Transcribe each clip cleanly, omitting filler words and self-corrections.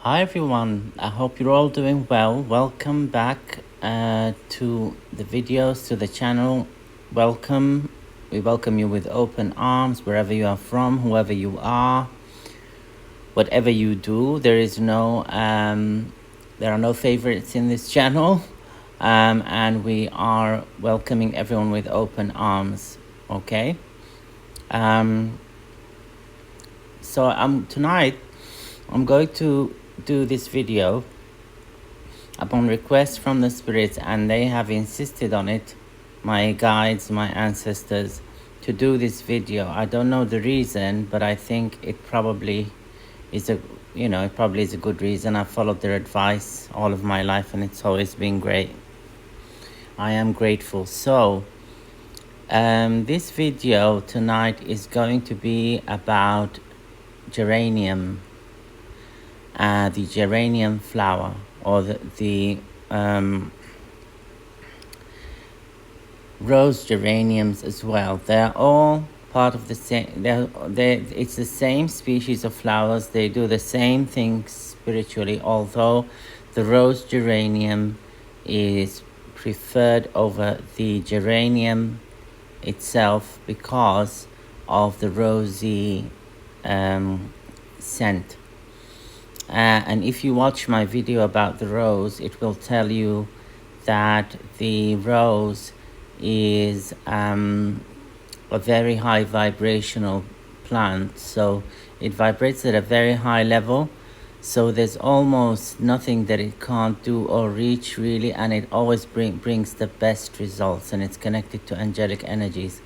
Hi everyone, I hope you're all doing well. Welcome back to the videos, to the channel. Welcome. We welcome you with open arms wherever you are from, whoever you are, whatever you do. There are no favorites in this channel, and we are welcoming everyone with open arms. Okay. Um, Tonight I'm going to do this video upon request from the spirits, and they have insisted on it, my guides, my ancestors, to do this video. I don't know the reason, but I think it probably is a good reason. I've followed their advice all of my life and it's always been great. I am grateful. So this video tonight is going to be about geranium, the geranium flower, or the rose geraniums as well. They're all part of the same. It's the same species of flowers. They do the same things spiritually, although the rose geranium is preferred over the geranium itself because of the rosy scent. And if you watch my video about the rose, it will tell you that the rose is a very high vibrational plant. So it vibrates at a very high level. So there's almost nothing that it can't do or reach really. And it always brings the best results, and it's connected to angelic energies.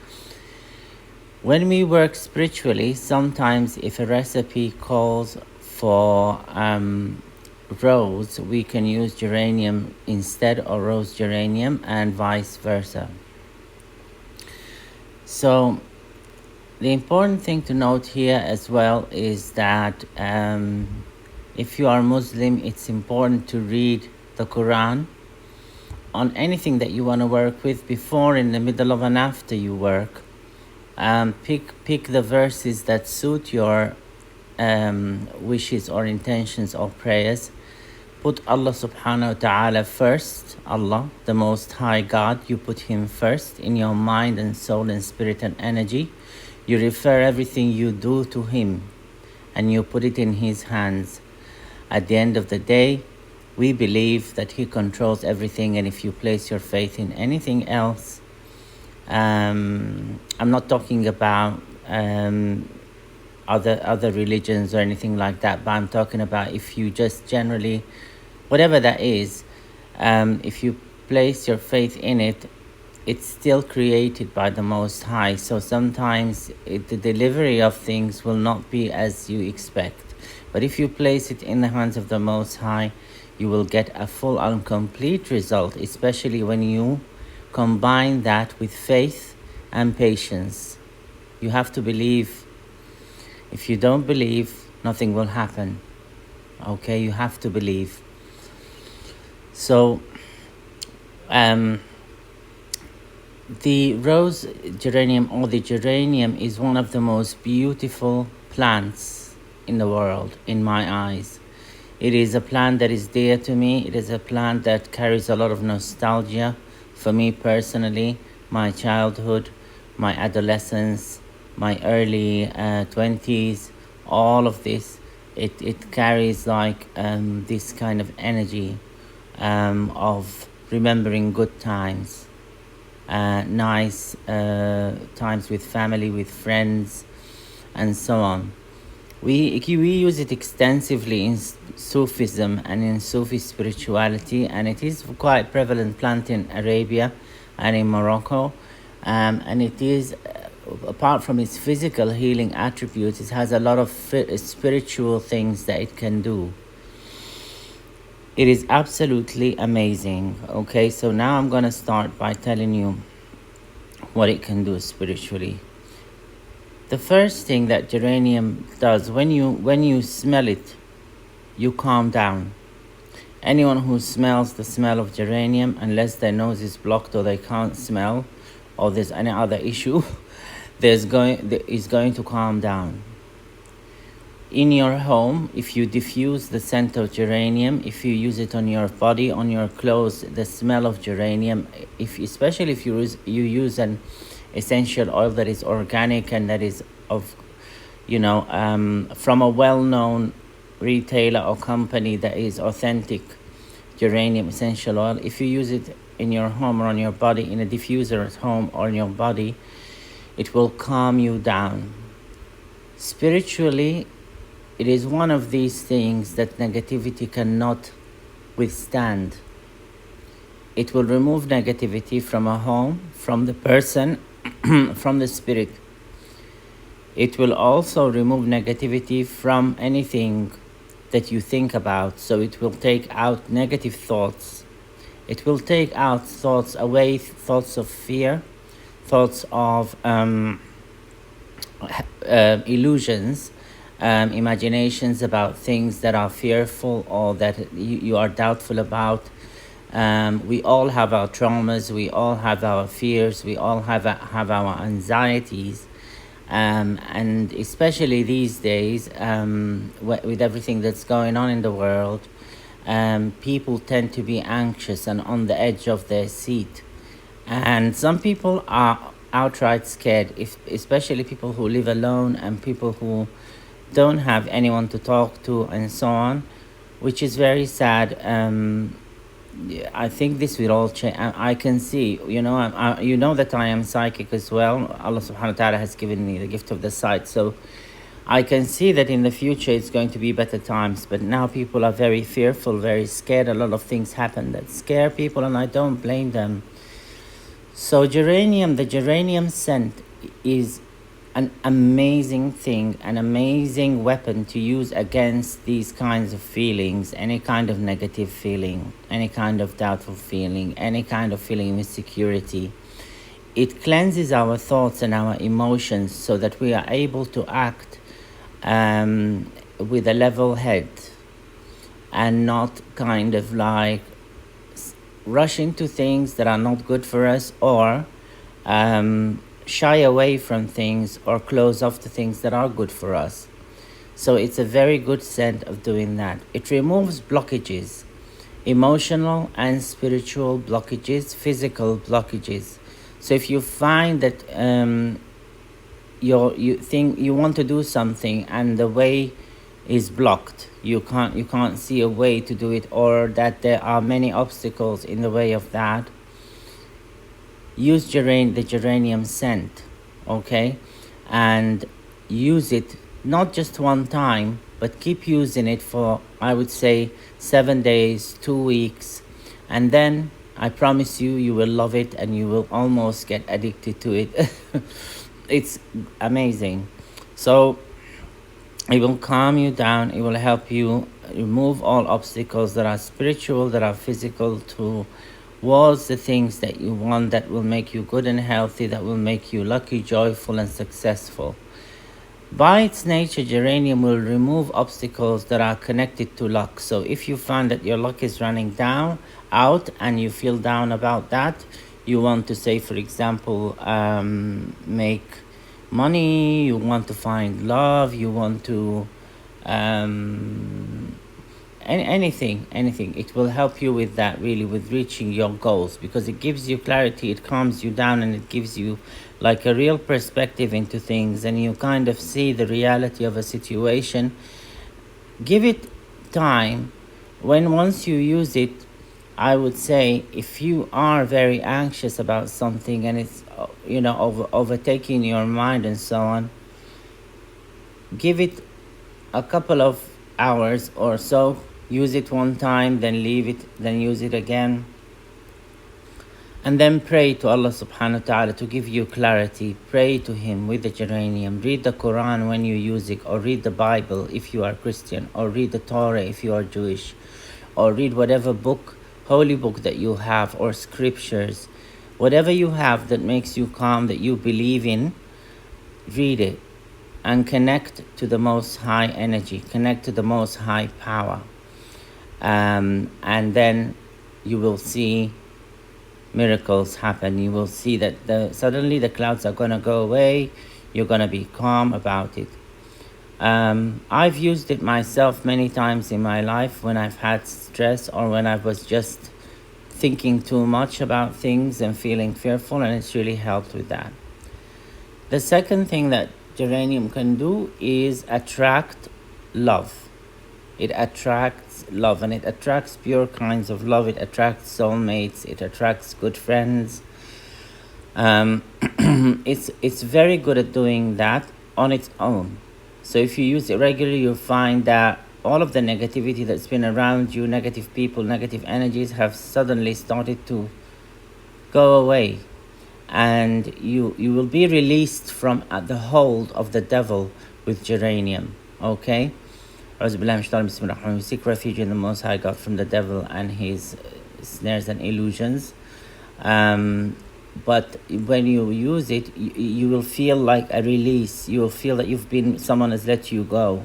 When we work spiritually, sometimes if a recipe calls for rose, we can use geranium instead of rose geranium, and vice versa. So the important thing to note here as well is that if you are Muslim, it's important to read the Quran on anything that you want to work with, before, in the middle of, and after you work. Pick the verses that suit your wishes or intentions or prayers. Put Allah subhanahu wa ta'ala first. Allah, the most high God, you put him first in your mind and soul and spirit and energy. You refer everything you do to him, and you put it in his hands. At the end of the day, we believe that he controls everything, and if you place your faith in anything else, I'm not talking about other religions or anything like that, but I'm talking about if you just generally, whatever that is, if you place your faith in it, it's still created by the Most High. So sometimes the delivery of things will not be as you expect, but if you place it in the hands of the Most High, you will get a full and complete result, especially when you combine that with faith and patience. You have to believe. If you don't believe, nothing will happen. Okay, you have to believe. So the rose geranium, or the geranium, is one of the most beautiful plants in the world, in my eyes. It is a plant that is dear to me. It is a plant that carries a lot of nostalgia for me personally. My childhood, my adolescence, my early 20s, all of this, it carries like this kind of energy of remembering good times, nice times with family, with friends, and so on. We use it extensively in Sufism and in Sufi spirituality, and it is quite prevalent plant in Arabia and in Morocco, and it is, apart from its physical healing attributes, it has a lot of spiritual things that it can do. It is absolutely amazing. Okay, so now I'm gonna start by telling you what it can do spiritually. The first thing that geranium does, when you smell it, you calm down. Anyone who smells the smell of geranium, unless their nose is blocked or they can't smell, or there's any other issue, is going to calm down. in your home, if you diffuse the scent of geranium, if you use it on your body, on your clothes, the smell of geranium, especially if you use an essential oil that is organic and that is of, from a well-known retailer or company that is authentic geranium essential oil, if you use it in your home or on your body, in a diffuser at home or in your body, it will calm you down. Spiritually, it is one of these things that negativity cannot withstand. It will remove negativity from a home, from the person, from the spirit. It will also remove negativity from anything that you think about. So it will take out negative thoughts. It will take out thoughts away, thoughts of fear, thoughts of illusions, imaginations about things that are fearful or that you are doubtful about. We all have our traumas, we all have our fears, we all have our anxieties. And especially these days, with everything that's going on in the world, people tend to be anxious and on the edge of their seat. And some people are outright scared, especially people who live alone and people who don't have anyone to talk to and so on, which is very sad. I think this will all change. I can see, that I am psychic as well. Allah subhanahu wa ta'ala has given me the gift of the sight. So I can see that in the future it's going to be better times. But now people are very fearful, very scared. A lot of things happen that scare people, and I don't blame them. So the geranium scent is an amazing thing, an amazing weapon to use against these kinds of feelings, any kind of negative feeling, any kind of doubtful feeling, any kind of feeling of insecurity. It cleanses our thoughts and our emotions so that we are able to act with a level head and not kind of like rush into things that are not good for us, or shy away from things or close off to things that are good for us. So it's a very good scent of doing that. It removes blockages, emotional and spiritual blockages, physical blockages. So if you find that you think you want to do something and the way is blocked, you can't see a way to do it, or that there are many obstacles in the way of that, use the geranium scent, okay? And use it not just one time, but keep using it for, I would say, 7 days, 2 weeks. And then I promise you will love it and you will almost get addicted to it. It's amazing. So it will calm you down. It will help you remove all obstacles that are spiritual, that are physical, towards the things that you want, that will make you good and healthy, that will make you lucky, joyful, and successful. By its nature, geranium will remove obstacles that are connected to luck. So if you find that your luck is running out, and you feel down about that, you want to say, for example, make money, you want to find love, you want to anything, it will help you with that, really, with reaching your goals, because it gives you clarity, it calms you down, and it gives you like a real perspective into things, and you kind of see the reality of a situation. Give it time. Once you use it, I would say, if you are very anxious about something and it's overtaking your mind and so on, give it a couple of hours or so. Use it one time, then leave it, then use it again, and then pray to Allah subhanahu wa ta'ala to give you clarity. Pray to Him with the geranium. Read the Quran when you use it, or read the Bible if you are Christian, or read the Torah if you are Jewish, or read whatever book, holy book that you have, or scriptures, whatever you have that makes you calm, that you believe in. Read it and connect to the Most High energy, connect to the Most High power. And then you will see miracles happen. You will see that suddenly the clouds are going to go away. You're going to be calm about it. I've used it myself many times in my life when I've had stress or when I was just thinking too much about things and feeling fearful, and it's really helped with that. The second thing that geranium can do is attract love. It attracts love, and it attracts pure kinds of love. It attracts soulmates. It attracts good friends. It's very good at doing that on its own. So if you use it regularly, you'll find that all of the negativity that's been around you, negative people, negative energies, have suddenly started to go away, and you will be released from the hold of the devil with geranium. Okay. We seek refuge in the Most High God from the devil and his snares and illusions. But when you use it, you will feel like a release. You will feel that someone has let you go,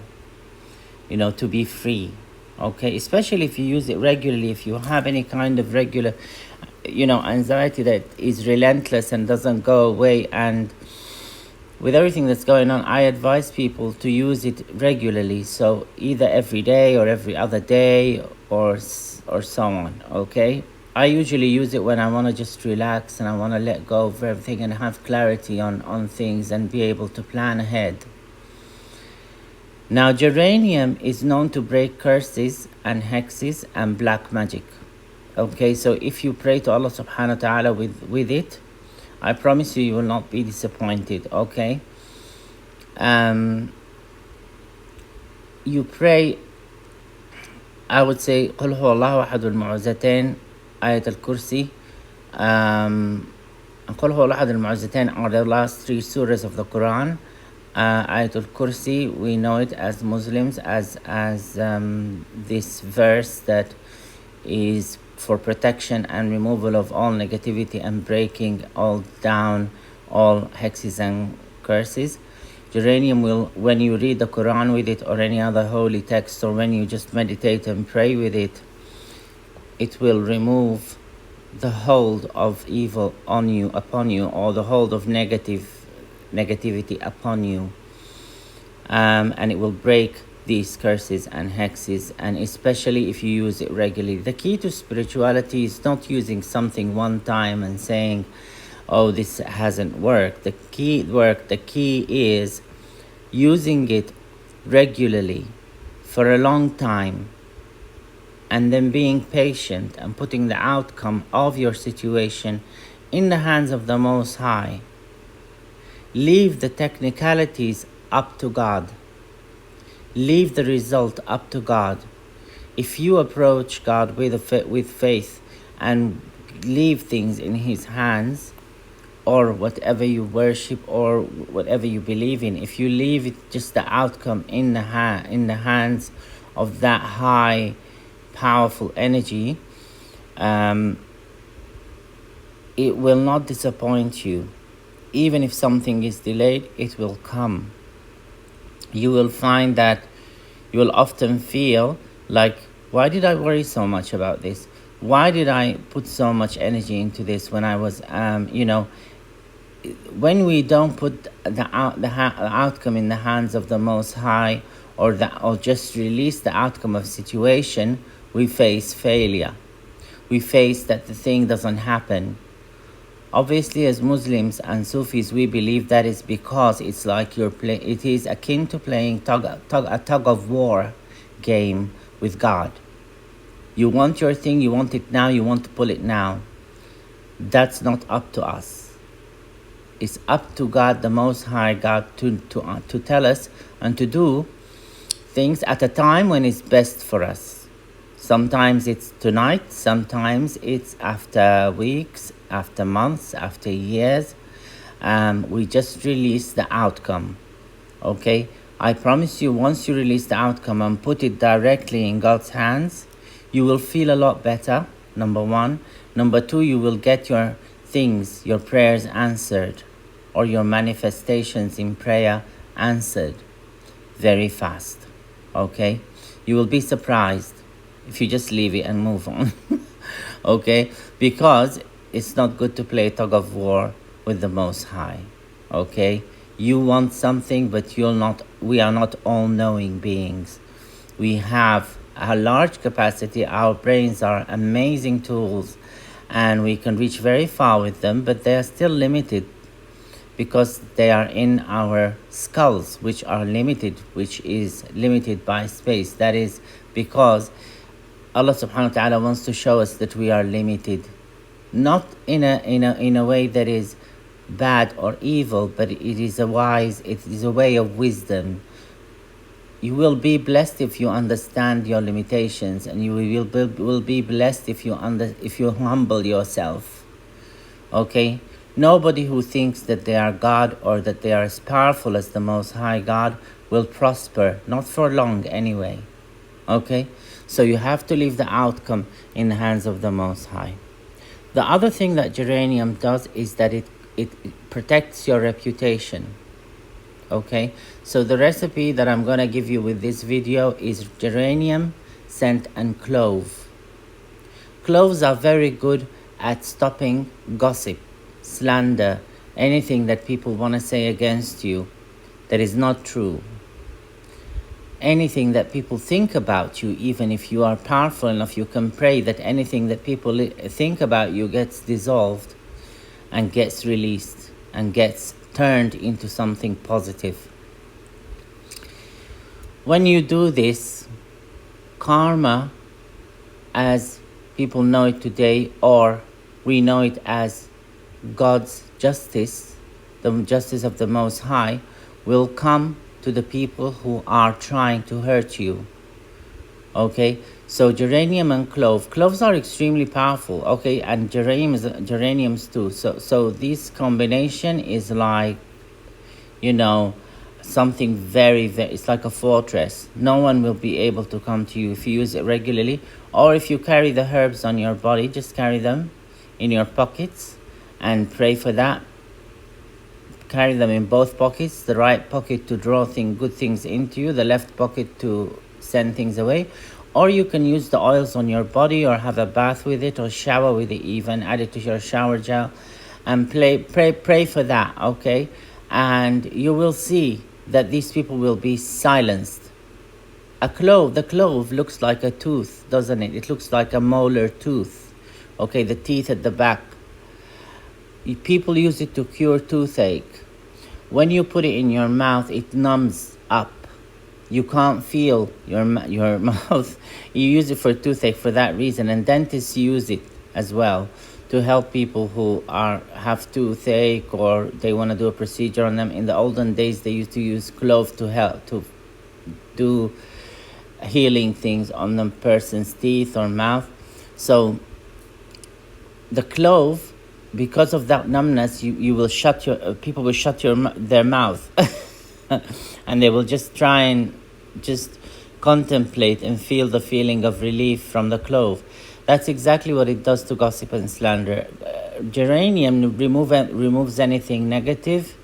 to be free. Okay, especially if you use it regularly. If you have any kind of regular, anxiety that is relentless and doesn't go away, and with everything that's going on, I advise people to use it regularly. So either every day or every other day or so on. Okay. I usually use it when I want to just relax and I want to let go of everything and have clarity on things and be able to plan ahead. Now, geranium is known to break curses and hexes and black magic. Okay, so if you pray to Allah subhanahu wa ta'ala with it, I promise you will not be disappointed. Okay. You pray, I would say قل هو الله أحد المعوذتين, آية الكرسي. قل هو الله أحد المعوذتين are the last 3 surahs of the Quran. Ayatul Kursi, we know it as Muslims as this verse that is for protection and removal of all negativity and breaking all hexes and curses. Geranium will, when you read the Quran with it or any other holy text, or when you just meditate and pray with it, it will remove the hold of evil upon you, or the hold of negativity upon you, and it will break these curses and hexes, and especially if you use it regularly. The key to spirituality is not using something one time and saying, oh, this hasn't worked. The key is using it regularly for a long time, and then being patient and putting the outcome of your situation in the hands of the Most High. Leave the technicalities up to God. Leave the result up to God. If you approach God with faith and leave things in His hands, or whatever you worship or whatever you believe in, if you leave it just the outcome in the hands of that high, powerful energy, it will not disappoint you. Even if something is delayed, it will come. You will find that you will often feel like, why did I worry so much about this? Why did I put so much energy into this when I was, when we don't put the outcome in the hands of the Most High, or just release the outcome of situation, we face failure. We face that the thing doesn't happen. Obviously, as Muslims and Sufis, we believe that is because it's like it is akin to playing a tug of war game with God. You want your thing, you want it now, you want to pull it now. That's not up to us. It's up to God, the Most High God, to tell us and to do things at a time when it's best for us. Sometimes it's tonight, sometimes it's after weeks, after months, after years. We just release the outcome. Okay? I promise you, once you release the outcome and put it directly in God's hands, you will feel a lot better, number one. Number two, you will get your things, your prayers answered, or your manifestations in prayer answered very fast. Okay? You will be surprised if you just leave it and move on. Okay? Because it's not good to play tug of war with the Most High. Okay? You want something, but we are not all-knowing beings. We have a large capacity. Our brains are amazing tools and we can reach very far with them, but they are still limited because they are in our skulls, which are limited, which is limited by space. That is because Allah subhanahu wa ta'ala wants to show us that we are limited, not in a way that is bad or evil, but it is a way of wisdom. You will be blessed if you understand your limitations, and you will be blessed if you humble yourself. Okay? Nobody who thinks that they are God or that they are as powerful as the Most High God will prosper, not for long anyway. Okay? So you have to leave the outcome in the hands of the Most High. The other thing that geranium does is that it protects your reputation. Okay, so the recipe that I'm gonna give you with this video is geranium, scent, and clove. Cloves are very good at stopping gossip, slander, anything that people want to say against you that is not true. Anything that people think about you, even if you are powerful enough, you can pray that anything that people think about you gets dissolved and gets released and gets turned into something positive. When you do this, karma, as people know it today, or we know it as God's justice, the justice of the Most High, will come to the people who are trying to hurt you. Okay, so geranium and cloves are extremely powerful. Okay, and geraniums too. So this combination is like, something very, it's like a fortress. No one will be able to come to you if you use it regularly, or if you carry the herbs on your body, just carry them in your pockets and pray for that. Carry them in both pockets, the right pocket to draw good things into you, the left pocket to send things away. Or you can use the oils on your body, or have a bath with it, or shower with it even, add it to your shower gel, and pray for that, okay? And you will see that these people will be silenced. The clove looks like a tooth, doesn't it? It looks like a molar tooth, okay, the teeth at the back. People use it to cure toothache. When you put it in your mouth, it numbs up. You can't feel your mouth. You use it for toothache for that reason, and dentists use it as well to help people who have toothache, or they want to do a procedure on them. In the olden days, they used to use clove to help to do healing things on the person's teeth or mouth. So the clove, because of that numbness, you will shut people will shut their mouth, and they will just try and just contemplate and feel the feeling of relief from the clove. That's exactly what it does to gossip and slander. Geranium removes anything negative,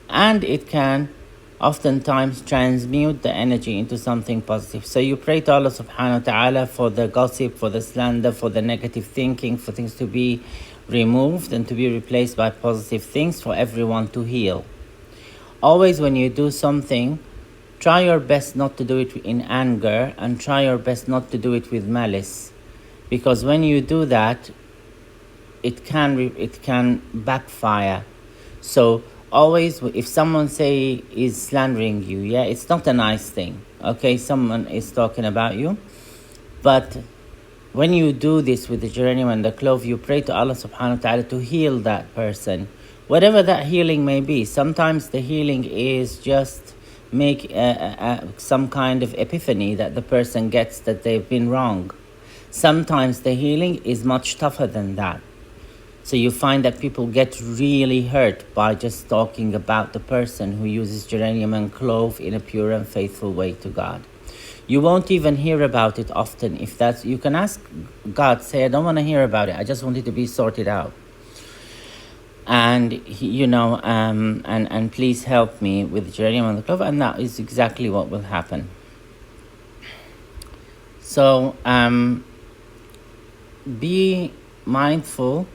and it can oftentimes transmute the energy into something positive. So you pray to Allah subhanahu wa ta'ala for the gossip, for the slander, for the negative thinking, for things to be removed and to be replaced by positive things, for everyone to heal. Always when you do something, try your best not to do it in anger, and try your best not to do it with malice, because when you do that, it can backfire. So always, if someone is slandering you, it's not a nice thing. Okay, someone is talking about you, but when you do this with the geranium and the clove, you pray to Allah subhanahu wa ta'ala to heal that person, whatever that healing may be. Sometimes the healing is just make some kind of epiphany that the person gets that they've been wrong. Sometimes the healing is much tougher than that. So you find that people get really hurt by just talking about the person who uses geranium and clove in a pure and faithful way to God. You won't even hear about it often. You can ask God, say, I don't want to hear about it. I just want it to be sorted out. And and please help me with geranium and the clove, and that is exactly what will happen. So be mindful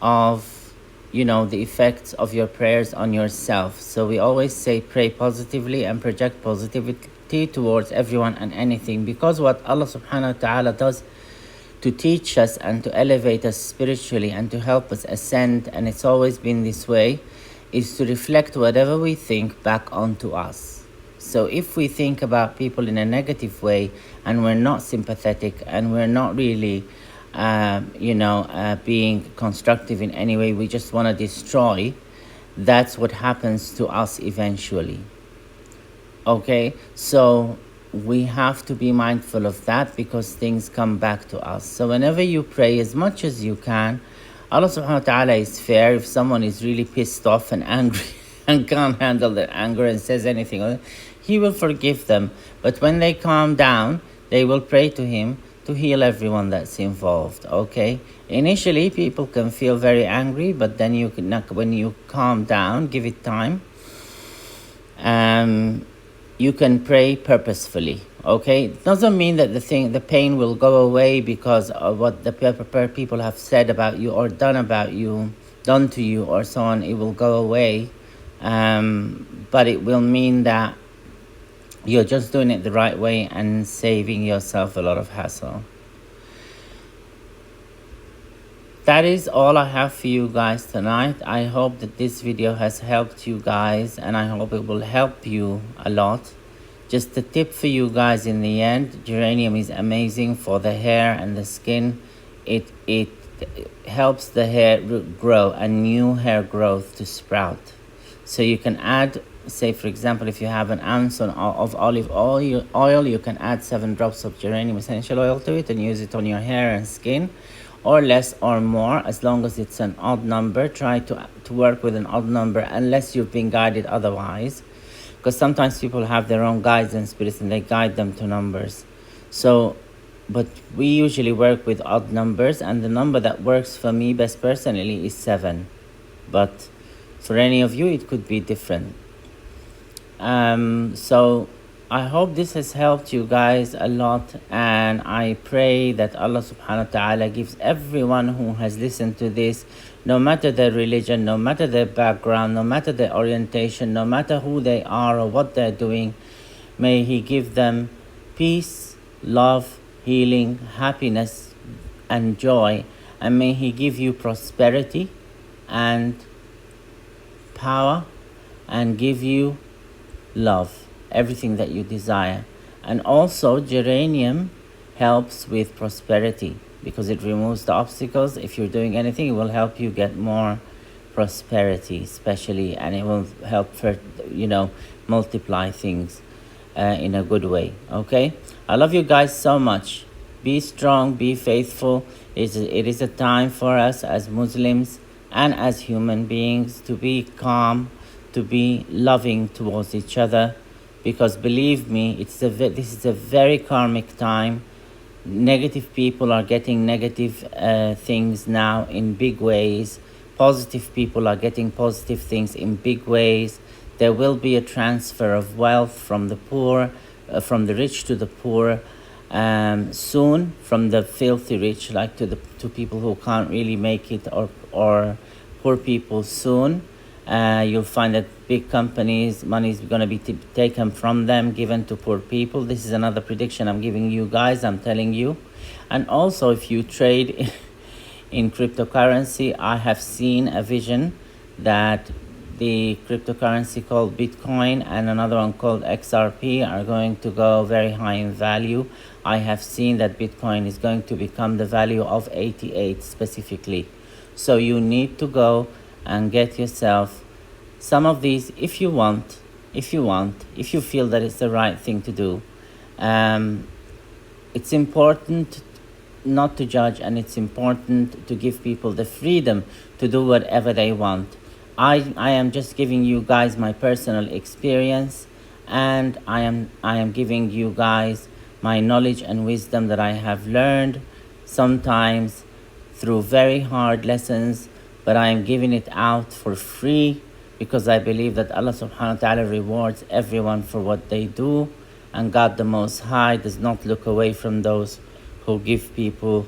of the effects of your prayers on yourself. So we always say pray positively and project positivity towards everyone and anything, because what Allah subhanahu wa ta'ala does to teach us and to elevate us spiritually and to help us ascend, and it's always been this way, is to reflect whatever we think back onto us. So if we think about people in a negative way and we're not sympathetic and we're not really being constructive in any way, we just want to destroy, that's what happens to us eventually. Okay, so we have to be mindful of that, because things come back to us. So whenever you pray, as much as you can, Allah subhanahu wa ta'ala is fair. If someone is really pissed off and angry and can't handle their anger and says anything, He will forgive them. But when they calm down, they will pray to Him to heal everyone that's involved. Okay, initially people can feel very angry, but then when you calm down, give it time, you can pray purposefully. Okay, it doesn't mean that the pain will go away because of what the people have said about you or done to you or so on. It will go away, but it will mean that you're just doing it the right way and saving yourself a lot of hassle. That is all I have for you guys tonight. I hope that this video has helped you guys, and I hope it will help you a lot. Just a tip for you guys in the end: geranium is amazing for the hair and the skin. It helps the hair grow, a new hair growth to sprout. So you can add, say for example, if you have an ounce of olive oil, you can add 7 drops of geranium essential oil to it and use it on your hair and skin, or less or more, as long as it's an odd number. Try to work with an odd number unless you've been guided otherwise, because sometimes people have their own guides and spirits and they guide them to numbers. So, but we usually work with odd numbers, and the number that works for me best personally is 7. But for any of you, it could be different. So I hope this has helped you guys a lot, and I pray that Allah subhanahu wa ta'ala gives everyone who has listened to this, no matter their religion, no matter their background, no matter their orientation, no matter who they are or what they're doing, may He give them peace, love, healing, happiness and joy, and may He give you prosperity and power, and give you love, everything that you desire. And also geranium helps with prosperity because it removes the obstacles. If you're doing anything, it will help you get more prosperity, especially, and it will help for multiply things in a good way. Okay, I love you guys so much. Be strong, be faithful. It is a time for us as Muslims and as human beings to be calm, to be loving towards each other, because believe me, this is a very karmic time. Negative people are getting negative things now in big ways. Positive people are getting positive things in big ways. There will be a transfer of wealth from the poor, from the rich to the poor, soon, from the filthy rich, like to people who can't really make it, or poor people soon. You'll find that big companies, money is going to be taken from them, given to poor people. This is another prediction I'm giving you guys, I'm telling you. And also, if you trade in cryptocurrency, I have seen a vision that the cryptocurrency called Bitcoin and another one called XRP are going to go very high in value. I have seen that Bitcoin is going to become the value of 88 specifically. So you need to go and get yourself some of these if you feel that it's the right thing to do. It's important not to judge, and it's important to give people the freedom to do whatever they want. I am just giving you guys my personal experience, and I am giving you guys my knowledge and wisdom that I have learned, sometimes through very hard lessons, but I am giving it out for free because I believe that Allah subhanahu wa ta'ala rewards everyone for what they do, and God the Most High does not look away from those who give people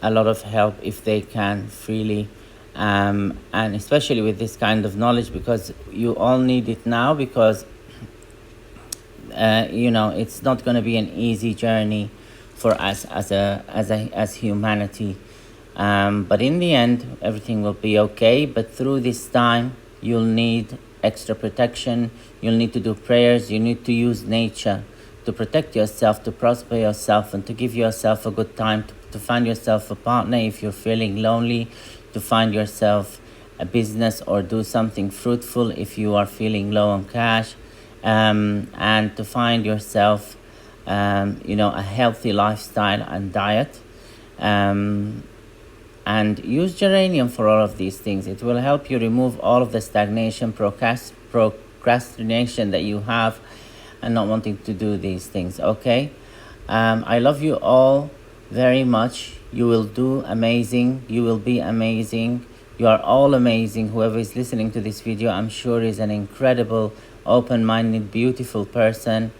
a lot of help if they can freely And especially with this kind of knowledge, because you all need it now, because it's not going to be an easy journey for us as humanity. But in the end, everything will be okay. But through this time, you'll need extra protection. You'll need to do prayers. You need to use nature to protect yourself, to prosper yourself, and to give yourself a good time, to find yourself a partner if you're feeling lonely, to find yourself a business or do something fruitful if you are feeling low on cash, and to find yourself, a healthy lifestyle and diet. And use geranium for all of these things. It will help you remove all of the stagnation, procrastination that you have, and not wanting to do these things. Okay, I love you all very much. You will do amazing. You will be amazing. You are all amazing. Whoever is listening to this video, I'm sure is an incredible, open-minded, beautiful person.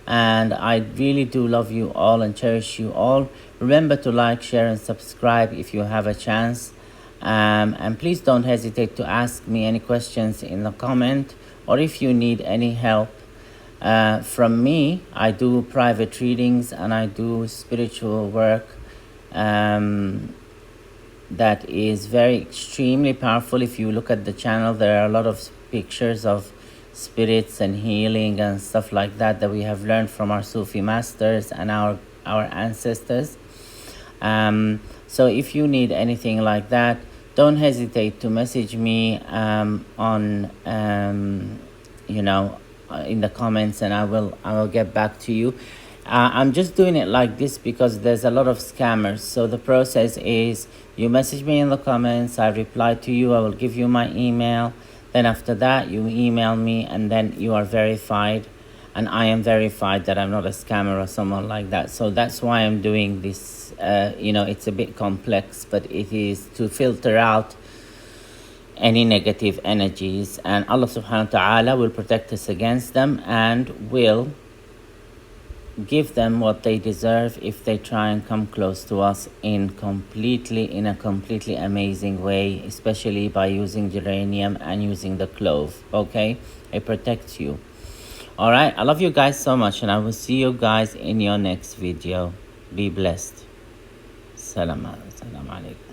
And I really do love you all and cherish you all. Remember to like, share, and subscribe if you have a chance. And please don't hesitate to ask me any questions in the comment, or if you need any help from me. I do private readings and I do spiritual work that is very extremely powerful. If you look at the channel, there are a lot of pictures of spirits and healing and stuff like that we have learned from our Sufi masters and our ancestors. So if you need anything like that, don't hesitate to message me on in the comments, and I will get back to you. I'm just doing it like this because there's a lot of scammers. So the process is, you message me in the comments, I reply to you, I will give you my email. Then after that, you email me, and then you are verified. And I am verified that I'm not a scammer or someone like that. So that's why I'm doing this. It's a bit complex, but it is to filter out any negative energies. And Allah subhanahu wa ta'ala will protect us against them, and will give them what they deserve if they try and come close to us in a completely amazing way, especially by using geranium and using the clove. Okay, it protects you. All right, I love you guys so much, and I will see you guys in your next video. Be blessed. Salam alaikum.